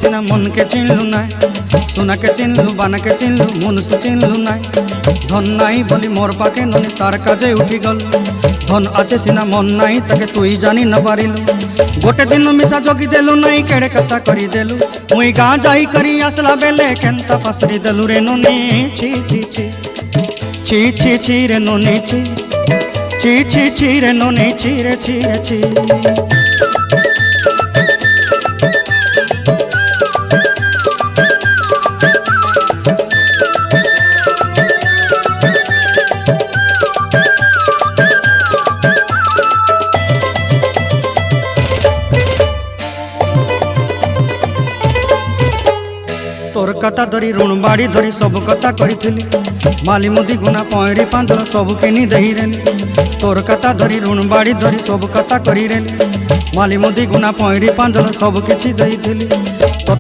सिना मन के चिन्हलु ना सोना के चिन्हलु बाना के चिन्हलु मुनुष चिन्हलु ना धन नाई बोली मोर पाके ननी तार काजे उठी गल धन आचे सिना मन नाई ताके तुई जानी न पारिलु गोटे दिन मिसा जोगी देलु नाई केड़े कथा करी देलु मुई गाँ जाई करी आसला बेले केंता पासरी देलु रे ननी छी छी छी छी छी छी रे ननी छी छी छी छी रे ननी छी रे छी रे छी। तोर कथा धरी ऋण बाड़ी धरी सब कथा करी माली मुदी गुना पहरी पांदल सब किनी दही रेली तोर कथा धरी ऋण बाड़ी धरी सब कथा करी रेली माली मुदी गुना पहरी पांदल सब किछि दही